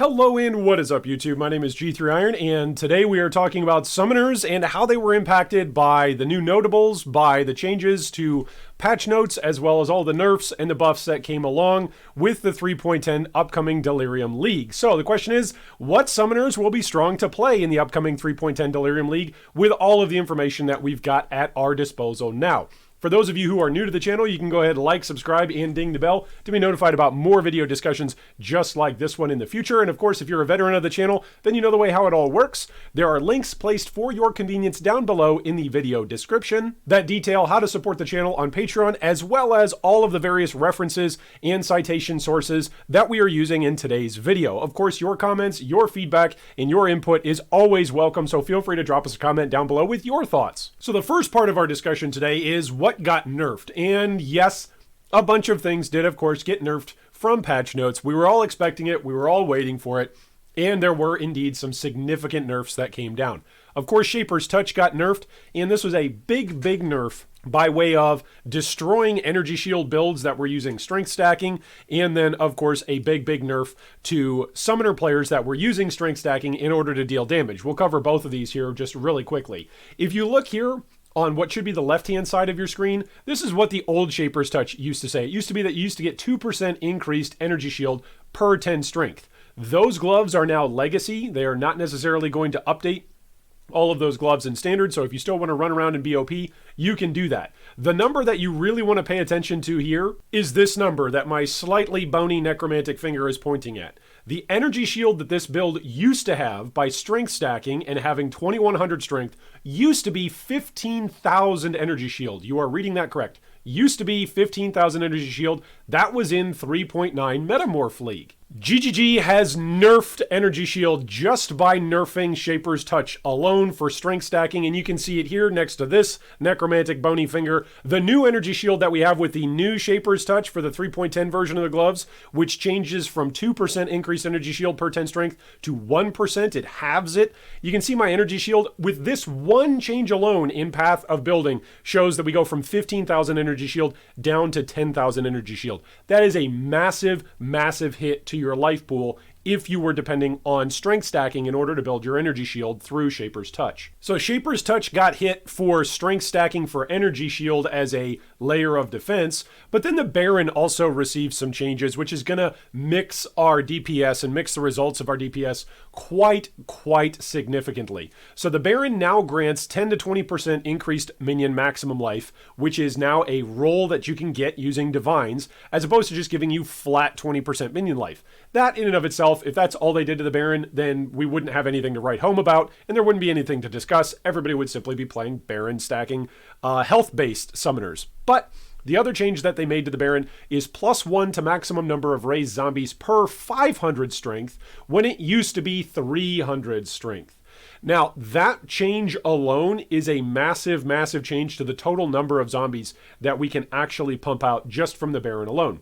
Hello and what is up YouTube? My name is G3Iron and today we are talking about summoners and how they were impacted by the new notables, by the changes to patch notes, as well as all the nerfs and the buffs that came along with the 3.10 upcoming Delirium League. So the question is, what summoners will be strong to play in the upcoming 3.10 Delirium League with all of the information that we've got at our disposal now? For those of you who are new to the channel, you can go ahead, like, subscribe, and ding the bell to be notified about more video discussions just like this one in the future. And of course, if you're a veteran of the channel, then you know the way how it all works. There are links placed for your convenience down below in the video description that detail how to support the channel on Patreon, as well as all of the various references and citation sources that we are using in today's video. Of course, your comments, your feedback, and your input is always welcome, so feel free to drop us a comment down below with your thoughts. So the first part of our discussion today is what got nerfed. And yes, a bunch of things did of course get nerfed from patch notes. We were all expecting it, we were all waiting for it, and there were indeed some significant nerfs that came down. Of course, Shaper's Touch got nerfed, and this was a big nerf by way of destroying energy shield builds that were using strength stacking, and then of course a big nerf to summoner players that were using strength stacking in order to deal damage. We'll cover both of these here just really quickly. If you look here on what should be the left-hand side of your screen, this is what the old Shaper's Touch used to say. It used to be that you used to get 2% increased energy shield per 10 strength. Those gloves are now legacy. They are not necessarily going to update all of those gloves in standard, so if you still want to run around in BOP, you can do that. The number that you really want to pay attention to here is this number that my slightly bony necromantic finger is pointing at. The energy shield that this build used to have by strength stacking and having 2100 strength used to be 15,000 energy shield. You are reading that correct. Used to be 15,000 energy shield. That was in 3.9 Metamorph League. GGG has nerfed energy shield just by nerfing Shaper's Touch alone for strength stacking, and you can see it here next to this necromantic bony finger. The new energy shield that we have with the new Shaper's Touch for the 3.10 version of the gloves, which changes from 2% increased energy shield per 10 strength to 1%, it halves it. You can see my energy shield with this one change alone in path of building shows that we go from 15,000 energy shield down to 10,000 energy shield. That is a massive hit to your life pool if you were depending on strength stacking in order to build your energy shield through Shaper's Touch. So Shaper's Touch got hit for strength stacking for energy shield as a layer of defense, but then the Baron also received some changes, which is going to mix our DPS and mix the results of our DPS quite significantly. So the Baron now grants 10 to 20% increased minion maximum life, which is now a roll that you can get using Divines, as opposed to just giving you flat 20% minion life. That in and of itself, if that's all they did to the Baron, then we wouldn't have anything to write home about, and there wouldn't be anything to discuss. Everybody would simply be playing Baron stacking health-based summoners. But the other change that they made to the Baron is +1 to maximum number of raised zombies per 500 strength, when it used to be 300 strength. Now, that change alone is a massive change to the total number of zombies that we can actually pump out just from the Baron alone.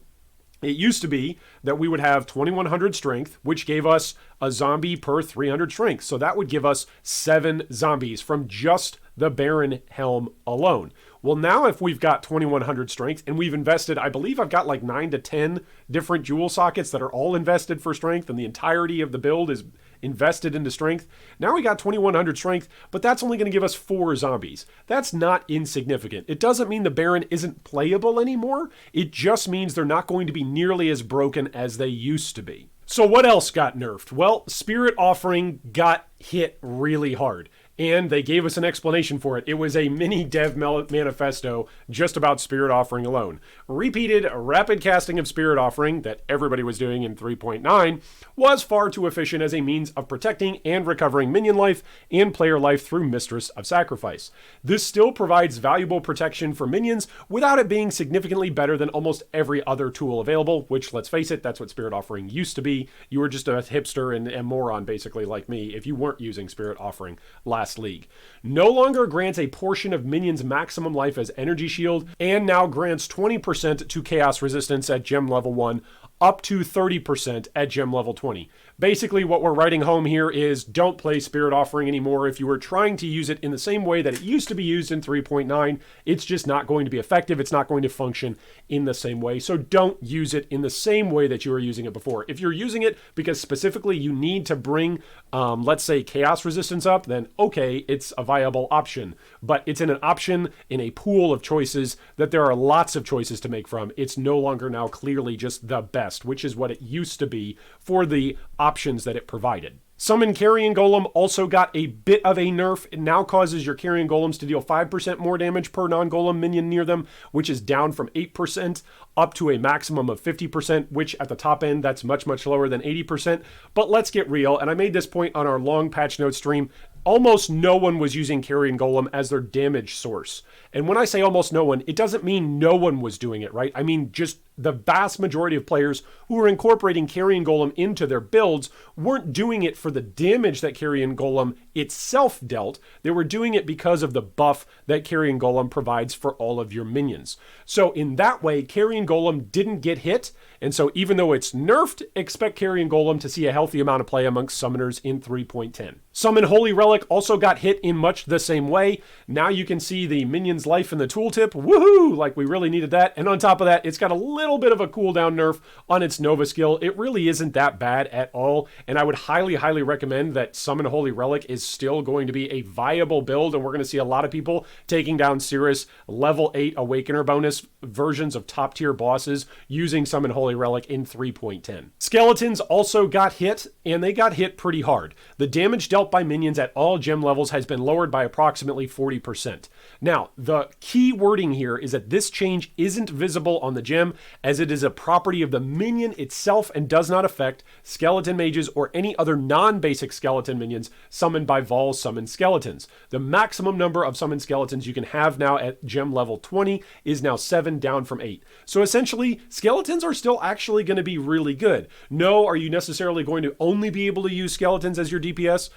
It used to be that we would have 2100 strength, which gave us a zombie per 300 strength. So that would give us 7 zombies from just the Baron helm alone. Well, now if we've got 2100 strength and we've invested, I believe I've got like 9 to 10 different jewel sockets that are all invested for strength, and the entirety of the build is invested into strength. Now we got 2100 strength, but that's only going to give us 4 zombies. That's not insignificant. It doesn't mean the Baron isn't playable anymore. It just means they're not going to be nearly as broken as they used to be. So what else got nerfed? Well, Spirit Offering got hit really hard, and they gave us an explanation for it. It was a mini dev manifesto just about Spirit Offering alone. Repeated rapid casting of Spirit Offering that everybody was doing in 3.9 was far too efficient as a means of protecting and recovering minion life and player life through Mistress of Sacrifice. This still provides valuable protection for minions without it being significantly better than almost every other tool available, which, let's face it, that's what Spirit Offering used to be. You were just a hipster and a moron basically like me if you weren't using Spirit Offering last league. No longer grants a portion of minions maximum life as energy shield, and now grants 20% to chaos resistance at gem level 1 up to 30% at gem level 20. Basically, what we're writing home here is don't play Spirit Offering anymore. If you were trying to use it in the same way that it used to be used in 3.9, it's just not going to be effective. It's not going to function in the same way. So don't use it in the same way that you were using it before. If you're using it because specifically you need to bring, let's say, chaos resistance up, then okay, it's a viable option. But it's in an option in a pool of choices that there are lots of choices to make from. It's no longer now clearly just the best, which is what it used to be for the options that it provided. Summon Carrion Golem also got a bit of a nerf. It now causes your Carrion Golems to deal 5% more damage per non-golem minion near them, which is down from 8% up to a maximum of 50%, which at the top end, that's much, much lower than 80%. But let's get real, and I made this point on our long patch notes stream. Almost no one was using Carrion Golem as their damage source. And when I say almost no one, it doesn't mean no one was doing it, right? I mean, just the vast majority of players who were incorporating Carrion Golem into their builds weren't doing it for the damage that Carrion Golem itself dealt. They were doing it because of the buff that Carrion Golem provides for all of your minions. So in that way, Carrion Golem didn't get hit. And so even though it's nerfed, expect Carrion Golem to see a healthy amount of play amongst summoners in 3.10. Summon Holy Relic also got hit in much the same way. Now you can see the minion's life in the tooltip. Woohoo! Like we really needed that. And on top of that, it's got a little bit of a cooldown nerf on its Nova skill. It really isn't that bad at all. And I would highly, highly recommend that Summon Holy Relic is still going to be a viable build. And we're going to see a lot of people taking down serious level 8 Awakener bonus versions of top tier bosses using Summon Holy Relic in 3.10. Skeletons also got hit, and they got hit pretty hard. The damage dealt by minions at all gem levels has been lowered by approximately 40%. Now, the key wording here is that this change isn't visible on the gem, as it is a property of the minion itself and does not affect skeleton mages or any other non-basic skeleton minions summoned by Vol summoned skeletons. The maximum number of summoned skeletons you can have now at gem level 20 is now 7, down from 8. So essentially, skeletons are still actually going to be really good. No, are you necessarily going to only be able to use skeletons as your DPS?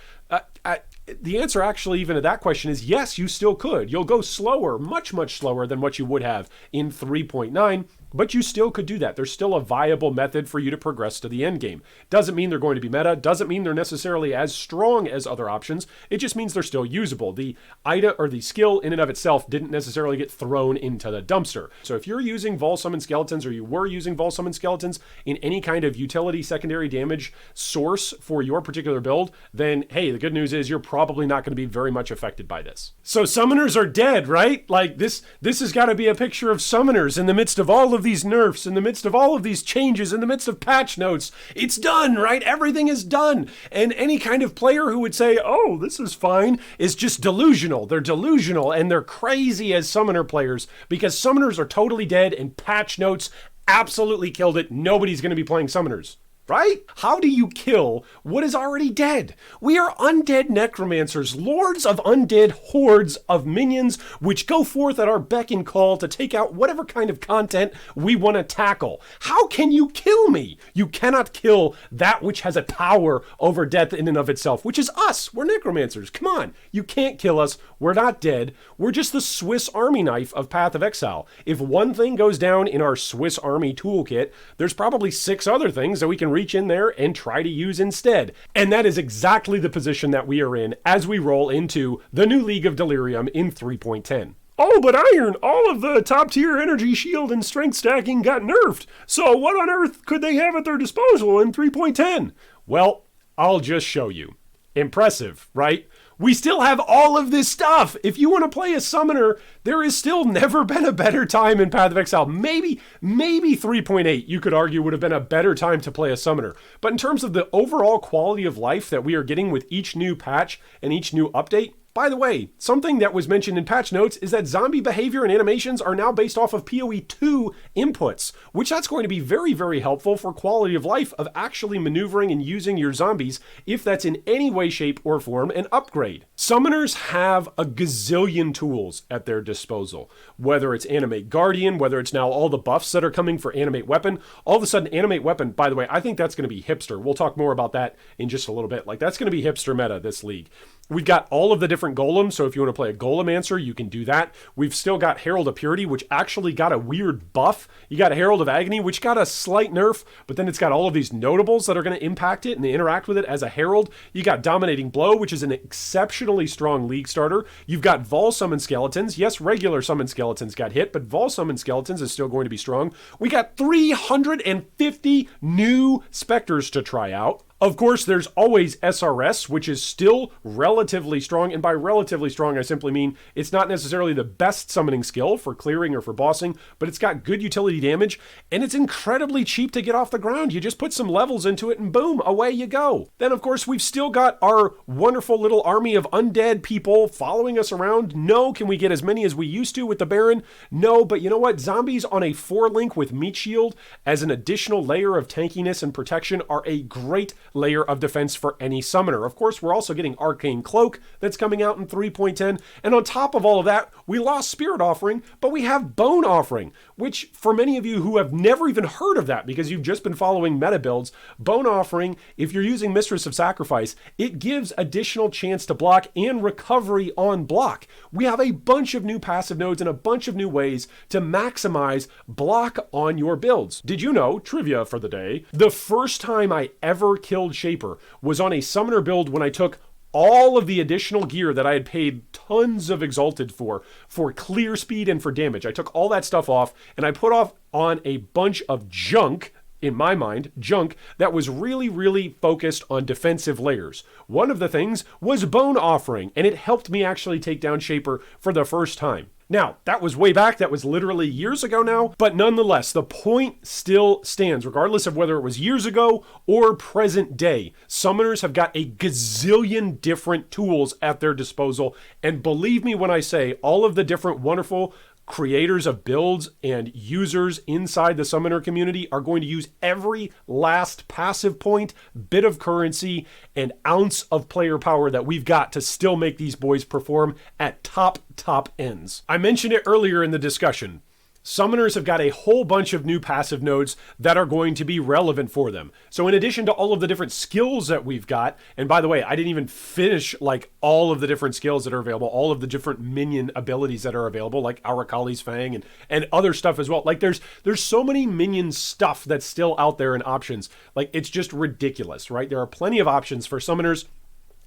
The answer actually even to that question is yes, you still could. You'll go slower, much, much slower than what you would have in 3.9, but you still could do that. There's still a viable method for you to progress to the end game. Doesn't mean they're going to be meta, doesn't mean they're necessarily as strong as other options. It just means they're still usable. The item or the skill in and of itself didn't necessarily get thrown into the dumpster. So if you're using Vol Summon Skeletons, or you were using Vol Summon Skeletons in any kind of utility secondary damage source for your particular build, then hey, the good news is you're probably not going to be very much affected by this. So summoners are dead, right? Like this has got to be a picture of summoners in the midst of all of these nerfs, in the midst of all of these changes, in the midst of patch notes. It's done, right? Everything is done. And any kind of player who would say, oh, this is fine, is just delusional. They're delusional and they're crazy as summoner players, because summoners are totally dead and patch notes absolutely killed it. Nobody's going to be playing summoners. Right? How do you kill what is already dead? We are undead necromancers, lords of undead hordes of minions, which go forth at our beck and call to take out whatever kind of content we want to tackle. How can you kill me? You cannot kill that which has a power over death in and of itself, which is us. We're necromancers. Come on. You can't kill us. We're not dead. We're just the Swiss Army knife of Path of Exile. If one thing goes down in our Swiss Army toolkit, there's probably 6 other things that we can reach in there and try to use instead. And that is exactly the position that we are in as we roll into the new League of Delirium in 3.10. Oh, but Iron, all of the top tier energy shield and strength stacking got nerfed. So what on earth could they have at their disposal in 3.10? Well, I'll just show you. Impressive, right? We still have all of this stuff. If you want to play a summoner, there has still never been a better time in Path of Exile. Maybe 3.8, you could argue, would have been a better time to play a summoner. But in terms of the overall quality of life that we are getting with each new patch and each new update, by the way, something that was mentioned in patch notes is that zombie behavior and animations are now based off of POE 2 inputs, which that's going to be very, very helpful for quality of life of actually maneuvering and using your zombies if that's in any way, shape, or form an upgrade. Summoners have a gazillion tools at their disposal, whether it's Animate Guardian, whether it's now all the buffs that are coming for Animate Weapon. All of a sudden, Animate Weapon, by the way, I think that's going to be hipster. We'll talk more about that in just a little bit. Like, that's going to be hipster meta this league. We've got all of the different golems, so if you want to play a Golemancer, you can do that. We've still got Herald of Purity, which actually got a weird buff. You got Herald of Agony, which got a slight nerf, but then it's got all of these notables that are going to impact it, and they interact with it as a Herald. You got Dominating Blow, which is an exceptionally strong League starter. You've got Vol Summon Skeletons. Yes, regular Summon Skeletons got hit, but Vol Summon Skeletons is still going to be strong. We got 350 new Spectres to try out. Of course, there's always SRS, which is still relatively strong. And by relatively strong, I simply mean it's not necessarily the best summoning skill for clearing or for bossing, but it's got good utility damage, and it's incredibly cheap to get off the ground. You just put some levels into it, and boom, away you go. Then, of course, we've still got our wonderful little army of undead people following us around. No, can we get as many as we used to with the Baron? No, but you know what? Zombies on a 4-link with Meat Shield as an additional layer of tankiness and protection are a great layer of defense for any summoner. Of course, we're also getting Arcane Cloak that's coming out in 3.10. And on top of all of that, we lost Spirit Offering, but we have Bone Offering, which for many of you who have never even heard of that because you've just been following meta builds, Bone Offering, if you're using Mistress of Sacrifice, it gives additional chance to block and recovery on block. We have a bunch of new passive nodes and a bunch of new ways to maximize block on your builds. Did you know, trivia for the day, the first time I ever killed Shaper was on a summoner build when I took all of the additional gear that I had paid tons of Exalted for clear speed and for damage. I took all that stuff off and I put on a bunch of junk, in my mind, junk that was really, really focused on defensive layers. One of the things was Bone Offering, and it helped me actually take down Shaper for the first time. Now, that was way back, that was literally years ago now, but nonetheless, the point still stands, regardless of whether it was years ago or present day. Summoners have got a gazillion different tools at their disposal, and believe me when I say all of the different wonderful creators of builds and users inside the summoner community are going to use every last passive point, bit of currency, and ounce of player power that we've got to still make these boys perform at top ends. I mentioned it earlier in the discussion. Summoners have got a whole bunch of new passive nodes that are going to be relevant for them. So in addition to all of the different skills that we've got, and by the way, I didn't even finish like all of the different skills that are available, all of the different minion abilities that are available, like Arakali's Fang and other stuff as well. Like there's so many minion stuff that's still out there and options. Like it's just ridiculous, right? There are plenty of options for summoners.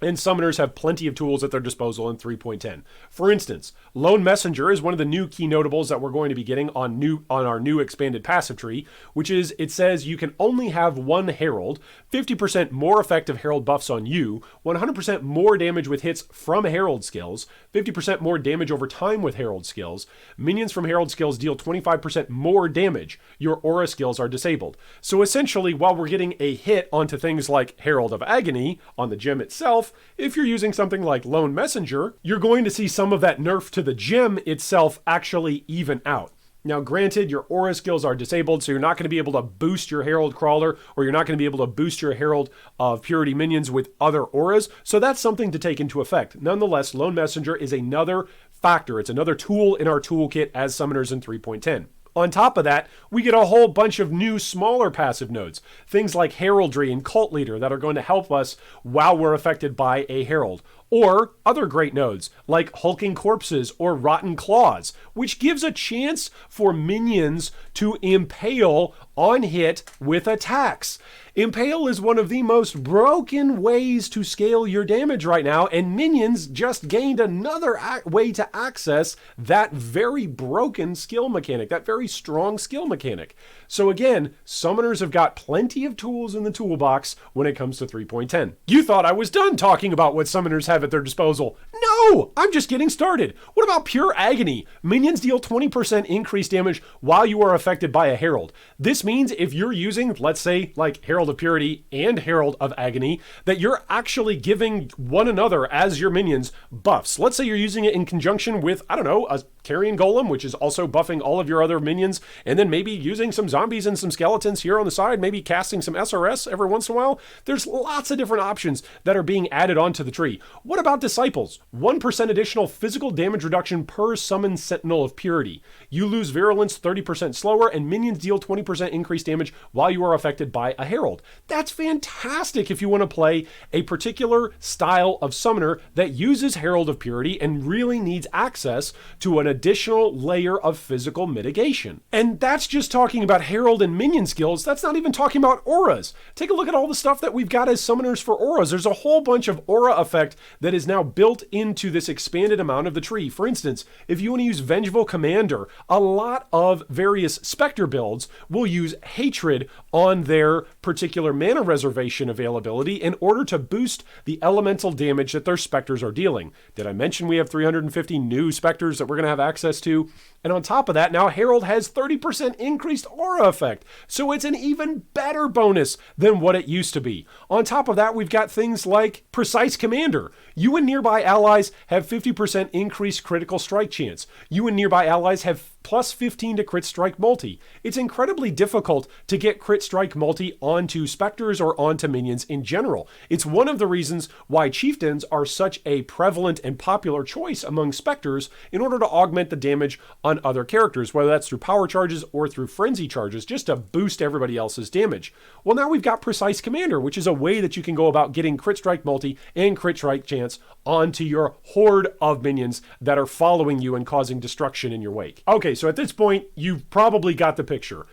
And summoners have plenty of tools at their disposal in 3.10. For instance, Lone Messenger is one of the new key notables that we're going to be getting on our new expanded passive tree, which is, it says you can only have one Herald, 50% more effective Herald buffs on you, 100% more damage with hits from Herald skills, 50% more damage over time with Herald skills. Minions from Herald skills deal 25% more damage. Your aura skills are disabled. So essentially, while we're getting a hit onto things like Herald of Agony on the gem itself, if you're using something like Lone Messenger, you're going to see some of that nerf to the gem itself actually even out. Now, granted, your aura skills are disabled, so you're not going to be able to boost your Herald Crawler, or you're not going to be able to boost your Herald of Purity minions with other auras, so that's something to take into effect. Nonetheless, Lone Messenger is another factor. It's another tool in our toolkit as summoners in 3.10. On top of that, we get a whole bunch of new smaller passive nodes, things like Heraldry and Cult Leader that are going to help us while we're affected by a Herald. Or other great nodes like Hulking Corpses or Rotten Claws, which gives a chance for minions to impale on hit with attacks. Impale is one of the most broken ways to scale your damage right now, and minions just gained another way to access that very broken skill mechanic, that very strong skill mechanic. So again, summoners have got plenty of tools in the toolbox when it comes to 3.10. You thought I was done talking about what summoners have at their disposal. No, I'm just getting started. What about Pure Agony? Minions deal 20% increased damage while you are affected by a Herald. This means if you're using, let's say, like Herald of Purity and Herald of Agony, that you're actually giving one another as your minions buffs. Let's say you're using it in conjunction with, I don't know, a Carrion Golem, which is also buffing all of your other minions, and then maybe using some zombies and some skeletons here on the side, maybe casting some SRS every once in a while. There's lots of different options that are being added onto the tree. What about Disciples? 1% additional physical damage reduction per summoned Sentinel of Purity. You lose virulence 30% slower, and minions deal 20% increased damage while you are affected by a Herald. That's fantastic if you want to play a particular style of summoner that uses Herald of Purity and really needs access to an additional layer of physical mitigation. And that's just talking about Herald and minion skills. That's not even talking about auras. Take a look at all the stuff that we've got as summoners for auras. There's a whole bunch of aura effect that is now built into this expanded amount of the tree. For instance, if you want to use Vengeful Commander, a lot of various Spectre builds will use Hatred on their particular mana reservation availability in order to boost the elemental damage that their Spectres are dealing. Did I mention we have 350 new Spectres that we're going to have access to? And on top of that, now Herald has 30% increased aura effect. So it's an even better bonus than what it used to be. On top of that, we've got things like Precise Commander. You and nearby allies have 50% increased critical strike chance. You and nearby allies have plus 15 to crit strike multi. It's incredibly difficult to get crit strike multi onto Spectres or onto minions in general. It's one of the reasons why Chieftains are such a prevalent and popular choice among Spectres in order to augment the damage on other characters, whether that's through power charges or through frenzy charges, just to boost everybody else's damage. Well, now we've got Precise Commander, which is a way that you can go about getting crit strike multi and crit strike chance onto your horde of minions that are following you and causing destruction in your wake. Okay, so at this point, you've probably got the picture.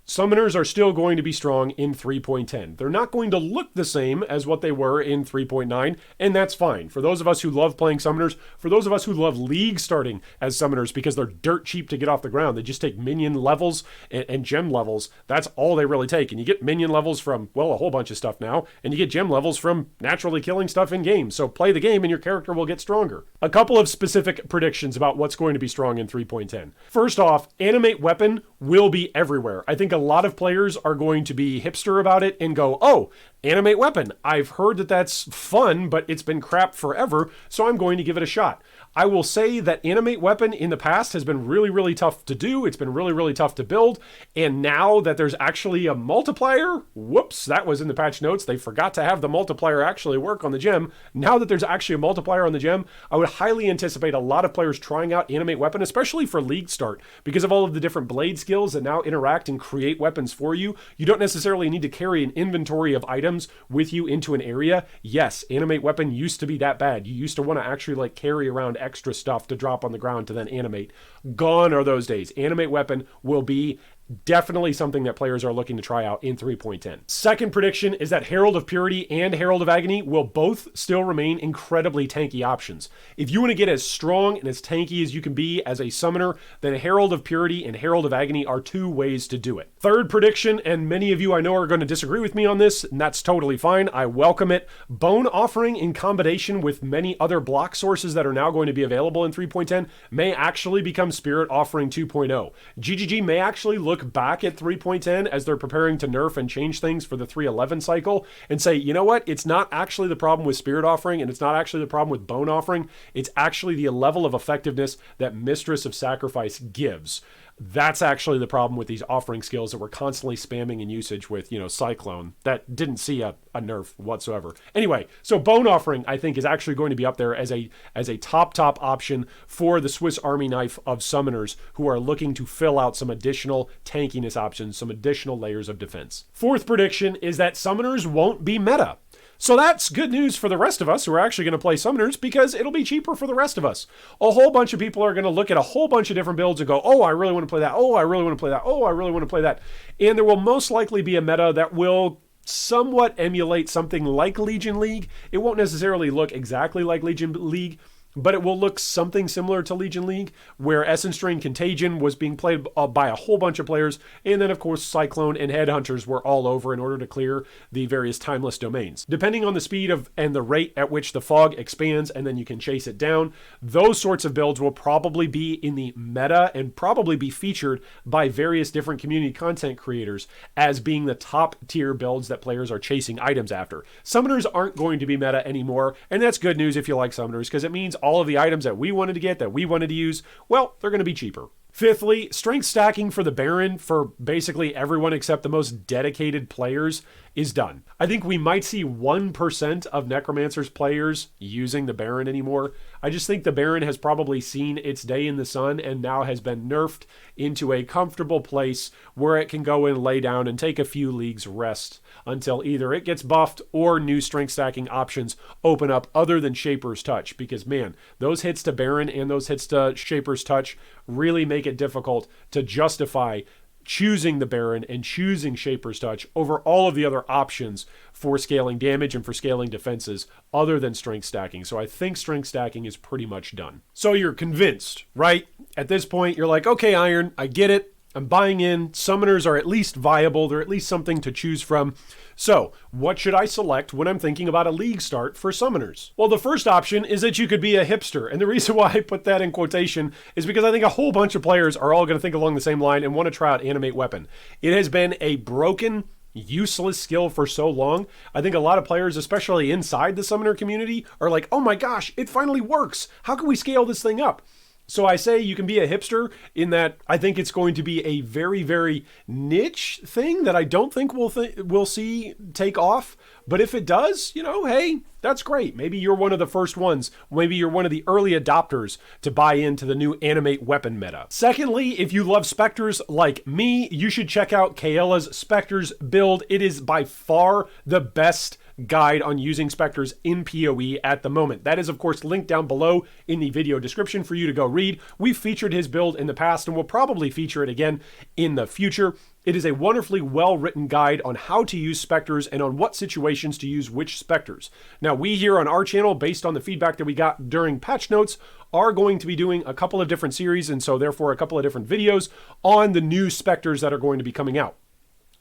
Summoners are still going to be strong in 3.10. They're not going to look the same as what they were in 3.9, and that's fine. For those of us who love playing summoners, for those of us who love league starting as summoners because they're dirt cheap to get off the ground, they just take minion levels and gem levels. That's all they really take. And you get minion levels from, well, a whole bunch of stuff now, and you get gem levels from naturally killing stuff in game. So play the game and your character will get stronger. A couple of specific predictions about what's going to be strong in 3.10. First off, Animate Weapon will be everywhere. I think a lot of players are going to be hipster about it and go, oh, Animate Weapon. I've heard that that's fun, but it's been crap forever, so I'm going to give it a shot. I will say that Animate Weapon in the past has been really, really tough to do. It's been really, really tough to build. And now that there's actually a multiplier, whoops, that was in the patch notes. They forgot to have the multiplier actually work on the gem. Now that there's actually a multiplier on the gem, I would highly anticipate a lot of players trying out Animate Weapon, especially for League Start, because of all of the different blade skills that now interact and create weapons for you. You don't necessarily need to carry an inventory of items with you into an area. Yes, Animate Weapon used to be that bad. You used to want to actually like carry around extra stuff to drop on the ground to then animate. Gone are those days. Animate Weapon will be definitely something that players are looking to try out in 3.10. Second prediction is that Herald of Purity and Herald of Agony will both still remain incredibly tanky options. If you want to get as strong and as tanky as you can be as a summoner, then Herald of Purity and Herald of Agony are two ways to do it. Third prediction, and many of you I know are going to disagree with me on this, and that's totally fine. I welcome it. Bone Offering in combination with many other block sources that are now going to be available in 3.10 may actually become Spirit Offering 2.0. GGG may actually look back at 3.10 as they're preparing to nerf and change things for the 3.11 cycle and say, you know what, it's not actually the problem with Spirit Offering and it's not actually the problem with Bone Offering, it's actually the level of effectiveness that Mistress of Sacrifice gives. That's actually the problem with these offering skills that we're constantly spamming in usage with, Cyclone. That didn't see a nerf whatsoever. Anyway, so Bone Offering, I think, is actually going to be up there as a top option for the Swiss Army knife of summoners who are looking to fill out some additional tankiness options, some additional layers of defense. Fourth prediction is that summoners won't be meta. So that's good news for the rest of us who are actually going to play summoners because it'll be cheaper for the rest of us. A whole bunch of people are going to look at a whole bunch of different builds and go, oh, I really want to play that. Oh, I really want to play that. Oh, I really want to play that. And there will most likely be a meta that will somewhat emulate something like Legion League. It won't necessarily look exactly like Legion League, but it will look something similar to Legion League, where Essence Drain Contagion was being played by a whole bunch of players, and then of course Cyclone and Headhunters were all over in order to clear the various timeless domains. Depending on the speed of and the rate at which the fog expands and then you can chase it down, those sorts of builds will probably be in the meta and probably be featured by various different community content creators as being the top tier builds that players are chasing items after. Summoners aren't going to be meta anymore, and that's good news if you like summoners, because it means all of the items that we wanted to get, that we wanted to use, well, they're going to be cheaper. Fifthly, strength stacking for the Baron for basically everyone except the most dedicated players is done. I think we might see 1% of Necromancer's players using the Baron anymore. I just think the Baron has probably seen its day in the sun and now has been nerfed into a comfortable place where it can go and lay down and take a few leagues rest until either it gets buffed or new strength stacking options open up other than Shaper's Touch. Because man, those hits to Baron and those hits to Shaper's Touch really make it difficult to justify choosing the Baron and choosing Shaper's Touch over all of the other options for scaling damage and for scaling defenses other than strength stacking. So I think strength stacking is pretty much done. So you're convinced, right? At this point, you're like, okay, Iron, I get it. I'm buying in. Summoners are at least viable. They're at least something to choose from. So what should I select when I'm thinking about a league start for summoners? Well, the first option is that you could be a hipster. And the reason why I put that in quotation is because I think a whole bunch of players are all going to think along the same line and want to try out Animate Weapon. It has been a broken, useless skill for so long. I think a lot of players, especially inside the summoner community, are like, oh my gosh, it finally works. How can we scale this thing up? So I say you can be a hipster in that I think it's going to be a very, very niche thing that I don't think we'll see take off. But if it does, you know, hey, that's great. Maybe you're one of the first ones. Maybe you're one of the early adopters to buy into the new Animate Weapon meta. Secondly, if you love Spectres like me, you should check out Kayella's Spectres build. It is by far the best guide on using Spectres in PoE at the moment. That is, of course, linked down below in the video description for you to go read. We've featured his build in the past and we'll probably feature it again in the future. It is a wonderfully well-written guide on how to use Spectres and on what situations to use which Spectres. Now, we here on our channel, based on the feedback that we got during patch notes, are going to be doing a couple of different series and so therefore a couple of different videos on the new Spectres that are going to be coming out.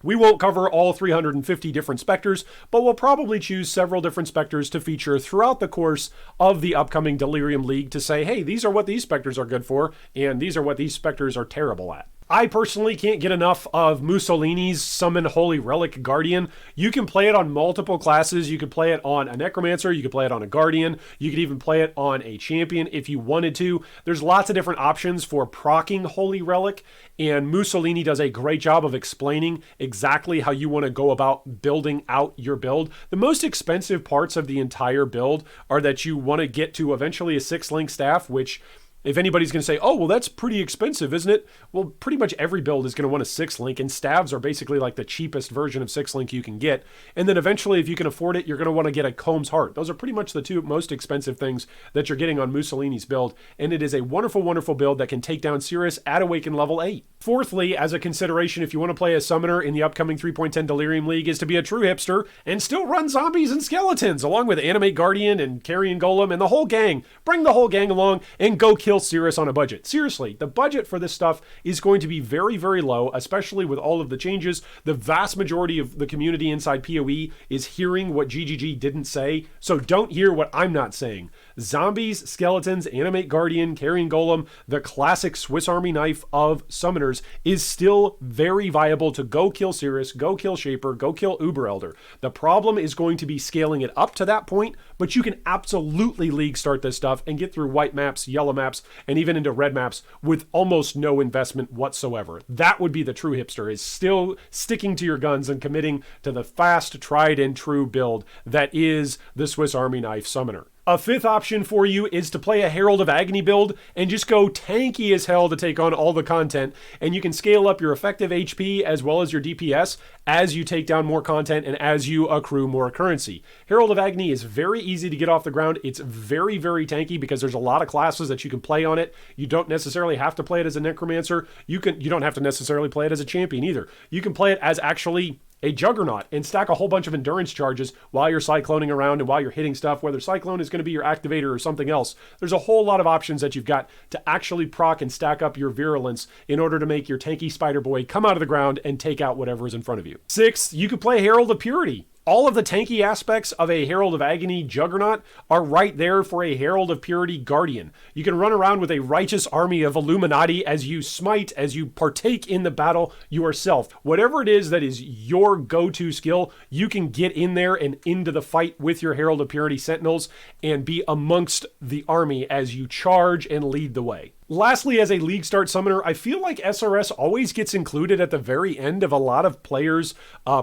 We won't cover all 350 different Spectres, but we'll probably choose several different Spectres to feature throughout the course of the upcoming Delirium League to say, hey, these are what these Spectres are good for, and these are what these Spectres are terrible at. I personally can't get enough of Mussolini's Summon Holy Relic Guardian. You can play it on multiple classes. You could play it on a Necromancer. You could play it on a Guardian. You could even play it on a Champion if you wanted to. There's lots of different options for proccing Holy Relic, and Mussolini does a great job of explaining exactly how you want to go about building out your build. The most expensive parts of the entire build are that you want to get to eventually a 6-link staff, which if anybody's going to say, oh, well, that's pretty expensive, isn't it? Well, pretty much every build is going to want a 6-link, and staves are basically like the cheapest version of 6-link you can get. And then eventually, if you can afford it, you're going to want to get a Comb's Heart. Those are pretty much the two most expensive things that you're getting on Mussolini's build, and it is a wonderful, wonderful build that can take down Cirrus at Awaken level 8. Fourthly, as a consideration, if you want to play a summoner in the upcoming 3.10 Delirium League, is to be a true hipster and still run zombies and skeletons, along with Animate Guardian and Carrion Golem and the whole gang. Bring the whole gang along and go kill Cirrus on a budget. Seriously, the budget for this stuff is going to be very, very low, especially with all of the changes. The vast majority of the community inside PoE is hearing what GGG didn't say, so don't hear what I'm not saying. Zombies, skeletons, Animate Guardian, Carrion Golem, the classic Swiss Army knife of summoners is still very viable to go kill Cirrus, go kill Shaper, go kill Uber Elder. The problem is going to be scaling it up to that point, but you can absolutely league start this stuff and get through white maps, yellow maps, and even into red maps with almost no investment whatsoever. That would be the true hipster, is still sticking to your guns and committing to the fast, tried and true build that is the Swiss Army knife summoner. A fifth option for you is to play a Herald of Agony build and just go tanky as hell to take on all the content, and you can scale up your effective HP as well as your DPS as you take down more content and as you accrue more currency. Herald of Agony is very easy to get off the ground. It's very, very tanky because there's a lot of classes that you can play on it. You don't necessarily have to play it as a Necromancer. You don't have to necessarily play it as a Champion either. You can play it as actually a Juggernaut and stack a whole bunch of endurance charges while you're cycloning around and while you're hitting stuff, whether Cyclone is going to be your activator or something else. There's a whole lot of options that you've got to actually proc and stack up your virulence in order to make your tanky Spider Boy come out of the ground and take out whatever is in front of you. Sixth, you could play Herald of Purity. All of the tanky aspects of a Herald of Agony Juggernaut are right there for a Herald of Purity Guardian. You can run around with a righteous army of Illuminati as you smite, as you partake in the battle yourself. Whatever it is that is your go-to skill, you can get in there and into the fight with your Herald of Purity Sentinels and be amongst the army as you charge and lead the way. Lastly, as a League Start Summoner, I feel like SRS always gets included at the very end of a lot of players'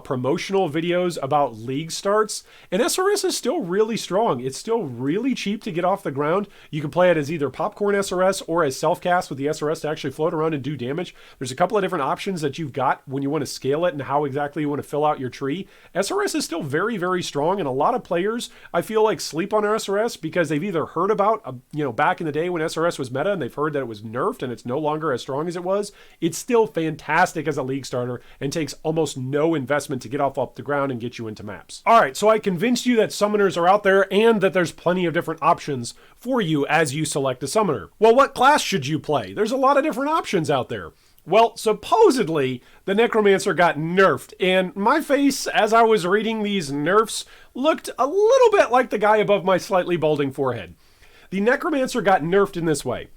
promotional videos about League Starts, and SRS is still really strong. It's still really cheap to get off the ground. You can play it as either Popcorn SRS or as self-cast with the SRS to actually float around and do damage. There's a couple of different options that you've got when you want to scale it and how exactly you want to fill out your tree. SRS is still very, very strong, and a lot of players, I feel like, sleep on SRS because they've either heard about, back in the day when SRS was meta and they've heard that it was nerfed and it's no longer as strong as it was. It's still fantastic as a League starter and takes almost no investment to get off the ground and get you into maps. All right, so I convinced you that summoners are out there and that there's plenty of different options for you as you select a summoner. Well, what class should you play? There's a lot of different options out there. Well, supposedly, the Necromancer got nerfed, and my face, as I was reading these nerfs, looked a little bit like the guy above my slightly balding forehead. The Necromancer got nerfed in this way.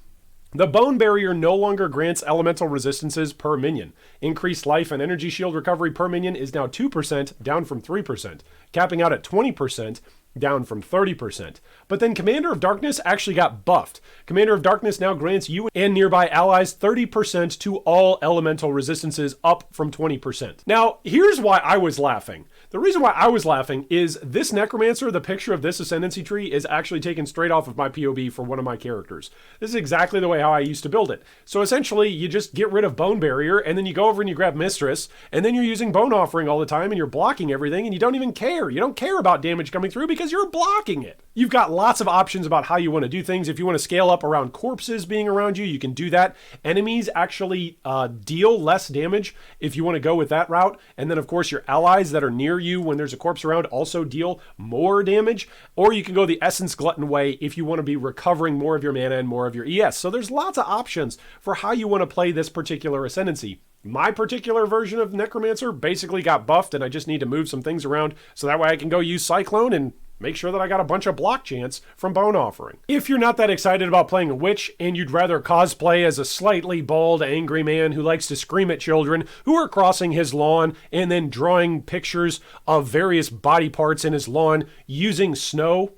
The Bone Barrier no longer grants elemental resistances per minion. Increased life and energy shield recovery per minion is now 2%, down from 3%, capping out at 20%, down from 30%. But then Commander of Darkness actually got buffed. Commander of Darkness now grants you and nearby allies 30% to all elemental resistances, up from 20%. Now, here's why I was laughing. The reason why I was laughing is this Necromancer, the picture of this Ascendancy tree, is actually taken straight off of my POB for one of my characters. This is exactly the way how I used to build it. So essentially, you just get rid of Bone Barrier, and then you go over and you grab Mistress, and then you're using Bone Offering all the time, and you're blocking everything, and you don't even care. You don't care about damage coming through because you're blocking it. You've got lots of options about how you want to do things. If you want to scale up around corpses being around you, you can do that. Enemies actually deal less damage if you want to go with that route. And then, of course, your allies that are near you when there's a corpse around also deal more damage. Or you can go the Essence Glutton way if you want to be recovering more of your mana and more of your ES. So there's lots of options for how you want to play this particular Ascendancy. My particular version of Necromancer basically got buffed, and I just need to move some things around so that way I can go use Cyclone and make sure that I got a bunch of block chance from Bone Offering. If you're not that excited about playing a witch and you'd rather cosplay as a slightly bald, angry man who likes to scream at children who are crossing his lawn and then drawing pictures of various body parts in his lawn using snow,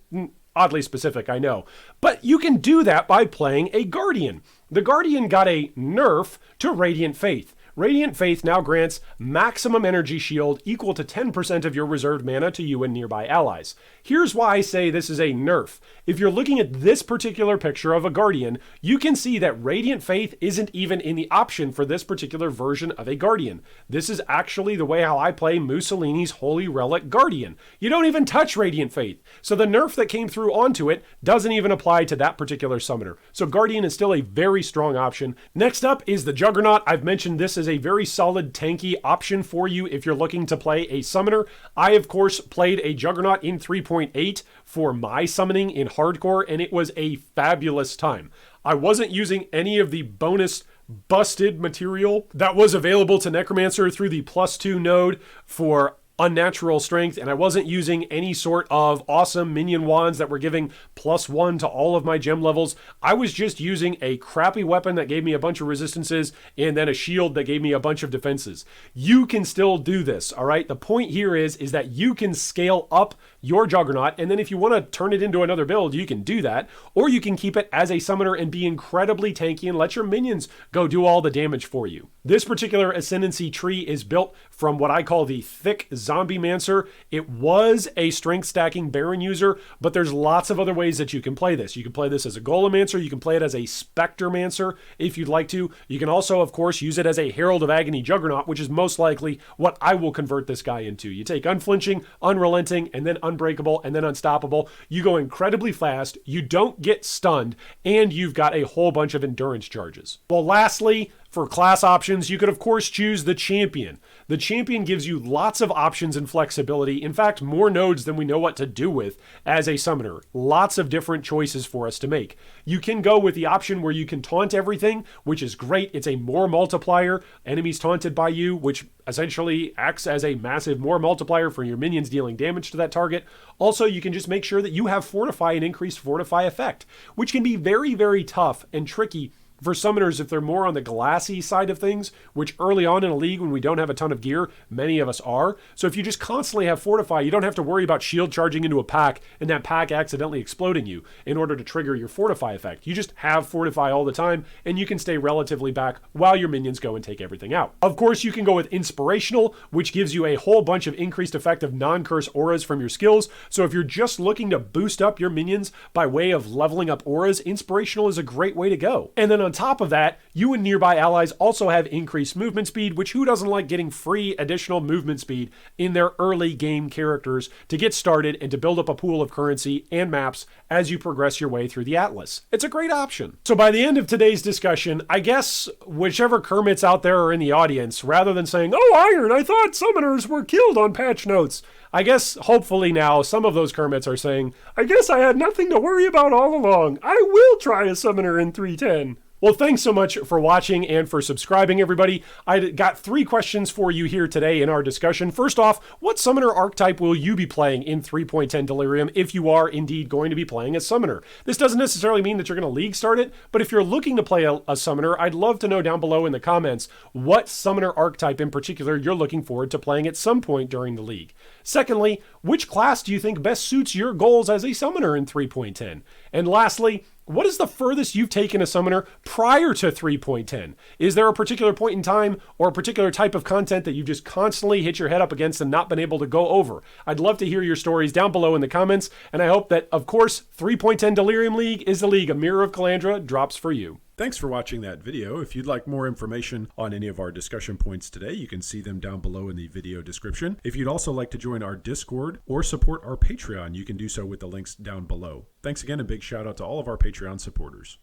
oddly specific, I know, but you can do that by playing a Guardian. The Guardian got a nerf to Radiant Faith. Radiant Faith now grants maximum energy shield equal to 10% of your reserved mana to you and nearby allies. Here's why I say this is a nerf. If you're looking at this particular picture of a Guardian, you can see that Radiant Faith isn't even in the option for this particular version of a Guardian. This is actually the way how I play Mussolini's Holy Relic Guardian. You don't even touch Radiant Faith. So the nerf that came through onto it doesn't even apply to that particular summoner. So Guardian is still a very strong option. Next up is the Juggernaut. I've mentioned this is a very solid tanky option for you if you're looking to play a summoner. I, of course, played a Juggernaut in 3.8 for my summoning in hardcore, and it was a fabulous time. I wasn't using any of the bonus busted material that was available to Necromancer through the +2 node for unnatural strength, and I wasn't using any sort of awesome minion wands that were giving +1 to all of my gem levels. I was just using a crappy weapon that gave me a bunch of resistances and then a shield that gave me a bunch of defenses. You can still do this, all right? The point here is that you can scale up your Juggernaut, and then if you want to turn it into another build, you can do that, or you can keep it as a summoner and be incredibly tanky and let your minions go do all the damage for you. This particular Ascendancy tree is built from what I call the thick Zombie Mancer. It was a strength stacking Baron user, but there's lots of other ways that you can play this. You can play this as a Golemancer, you can play it as a Spectre Mancer if you'd like to. You can also, of course, use it as a Herald of Agony Juggernaut, which is most likely what I will convert this guy into. You take Unflinching, Unrelenting, and then Unbreakable, and then Unstoppable. You go incredibly fast, you don't get stunned, and you've got a whole bunch of endurance charges. Well, lastly, For class options, you could of course choose the champion. The champion gives you lots of options and flexibility. In fact, more nodes than we know what to do with as a summoner. Lots of different choices for us to make. You can go with the option where you can taunt everything, which is great. It's a more multiplier. Enemies taunted by you, which essentially acts as a massive more multiplier for your minions dealing damage to that target. Also, you can just make sure that you have Fortify and increased Fortify effect, which can be very, very tough and tricky for summoners if they're more on the glassy side of things, which early on in a league when we don't have a ton of gear, many of us are. So if you just constantly have Fortify, you don't have to worry about shield charging into a pack and that pack accidentally exploding you in order to trigger your Fortify effect. You just have Fortify all the time and you can stay relatively back while your minions go and take everything out. Of course, you can go with Inspirational, which gives you a whole bunch of increased effect of non-curse auras from your skills. So if you're just looking to boost up your minions by way of leveling up auras, Inspirational is a great way to go. And then on top of that, you and nearby allies also have increased movement speed, which who doesn't like getting free additional movement speed in their early game characters to get started and to build up a pool of currency and maps as you progress your way through the Atlas. It's a great option. So by the end of today's discussion, I guess whichever Kermits out there are in the audience, rather than saying, "Oh, Iron, I thought summoners were killed on patch notes," I guess hopefully now some of those Kermits are saying, "I guess I had nothing to worry about all along. I will try a summoner in 310. Well, thanks so much for watching and for subscribing, everybody. I got 3 questions for you here today in our discussion. First off, what summoner archetype will you be playing in 3.10 Delirium if you are indeed going to be playing a summoner? This doesn't necessarily mean that you're going to league start it, but if you're looking to play a summoner, I'd love to know down below in the comments what summoner archetype in particular you're looking forward to playing at some point during the league. Secondly, which class do you think best suits your goals as a summoner in 3.10? And lastly, what is the furthest you've taken a summoner prior to 3.10? Is there a particular point in time or a particular type of content that you've just constantly hit your head up against and not been able to go over? I'd love to hear your stories down below in the comments, and I hope that, of course, 3.10 Delirium League is the league a Mirror of Calandra drops for you. Thanks for watching that video. If you'd like more information on any of our discussion points today, you can see them down below in the video description. If you'd also like to join our Discord or support our Patreon, you can do so with the links down below. Thanks again, and big shout out to all of our Patreon supporters.